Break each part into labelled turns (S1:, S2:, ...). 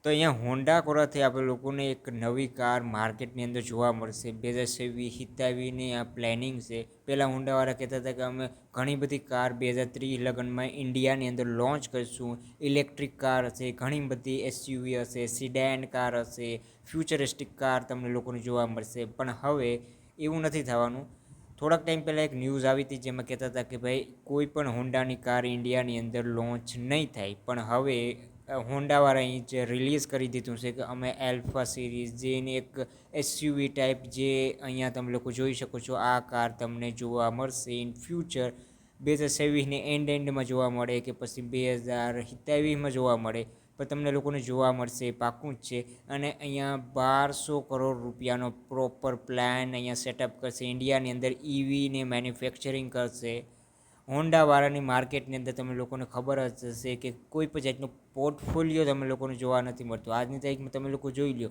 S1: તો અહીંયા હોન્ડા કોરાથી આપણે લોકોને એક નવી કાર માર્કેટની અંદર જોવા મળશે. 2026 હિતાવીની આ પ્લાનિંગ છે. પહેલાં હોન્ડાવાળા કહેતા હતા કે અમે ઘણી બધી કાર 2030 લગનમાં ઇન્ડિયાની અંદર લોન્ચ કરીશું. ઇલેક્ટ્રિક કાર હશે, ઘણી બધી એસયુવી હશે, સિડેન કાર હશે, ફ્યુચરિસ્ટિક કાર તમને લોકોને જોવા મળશે. પણ હવે એવું નથી થવાનું. થોડાક ટાઈમ પહેલાં એક ન્યૂઝ આવી હતી જેમાં કહેતા હતા કે ભાઈ કોઈ પણ હોન્ડાની કાર ઇન્ડિયાની અંદર લોન્ચ નહીં થાય. પણ હવે હોન્ડાવાળાએ જે રિલીઝ કરી દીધું છે કે અમે એલ્ફા સિરીઝ જે એની એક એસયુવી ટાઈપ જે અહીંયા તમે લોકો જોઈ શકો છો આ કાર તમને જોવા મળશે ઇન ફ્યુચર. 2026ની એન્ડમાં જોવા મળે કે પછી 2027માં જોવા મળે, પણ તમને લોકોને જોવા મળશે, પાક્કું જ છે. અને અહીંયા 1200 કરોડ રૂપિયાનો પ્રોપર પ્લાન અહીંયા સેટઅપ કરશે. ઇન્ડિયાની અંદર ઈવીને મેન્યુફેક્ચરિંગ કરશે. હોન્ડાવાળાની માર્કેટની અંદર તમે લોકોને ખબર જ હશે કે કોઈ પણ જાતનું પોર્ટફોલિયો તમે લોકોને જોવા નથી મળતું. આજની તારીખમાં તમે લોકો જોઈ લો,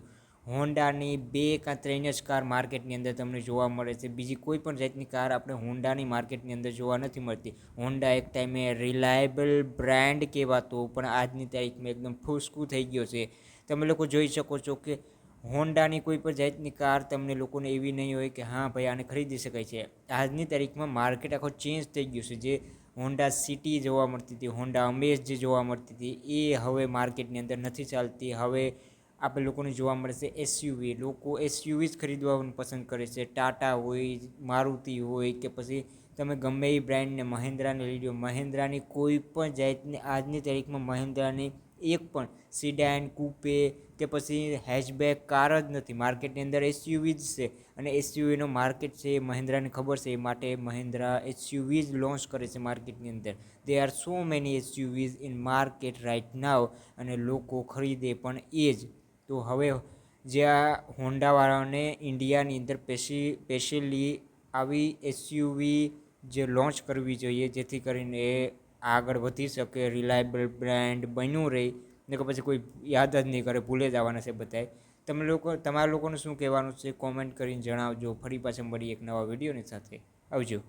S1: હોન્ડાની 2 કાં 3 જ કાર માર્કેટની અંદર તમને જોવા મળે છે. બીજી કોઈ પણ જાતની કાર આપણે હોન્ડાની માર્કેટની અંદર જોવા નથી મળતી. હોન્ડા એક ટાઈમે રિલાયબલ બ્રાન્ડ કહેવાતો, પણ આજની તારીખમાં એકદમ ફૂસકું થઈ ગયો છે. તમે લોકો જોઈ શકો છો કે હોન્ડાની કોઈ પણ જાતની કાર તમને લોકોને એવી નહીં હોય કે હા ભાઈ આને ખરીદી શકાય છે. આજની તારીખમાં માર્કેટ આખો ચેન્જ થઈ ગયું છે. જે હોન્ડા સિટી જોવા મળતી હતી, હોન્ડા અમેઝ જે જોવા મળતી હતી એ હવે માર્કેટની અંદર નથી ચાલતી. હવે આપણે લોકોને જોવા મળશે એસયુવી. લોકો એસયુવી જ ખરીદવાનું પસંદ કરે છે. ટાટા હોય, મારુતિ હોય કે પછી તમે ગમે એ બ્રાન્ડને મહિન્દ્રાને લઈ લો. મહિન્દ્રાની કોઈ પણ જાતની આજની તારીખમાં મહિન્દ્રાની એક પણ સિડાન, કૂપે કે પછી હેચબેક કાર જ નથી. માર્કેટની અંદર એસયુવી જ છે. અને એસયુવીનો માર્કેટ છે એ મહિન્દ્રાને ખબર છે, એ માટે મહિન્દ્રા એસયુવી જ લોન્ચ કરે છે માર્કેટની અંદર. They are so many SUVs in market right now, અને લોકો ખરીદે પણ એ જ. તો હવે જે આ હોન્ડાવાળાને ઇન્ડિયાની અંદર સ્પેશિયલી આવી એસયુવી જે લોન્ચ કરવી જોઈએ, જેથી કરીને એ આગળ વધી શકે, રિલાયબલ બ્રાન્ડ બન્યું રહે, ને કે પછી કોઈ યાદ જ નહીં કરે, ભૂલે જ આવવાના છે બધાય. તમારા લોકોનું શું કહેવાનું છે કોમેન્ટ કરીને જણાવજો. ફરી પાછા મળીએ એક નવા વિડીયોની સાથે. આવજો.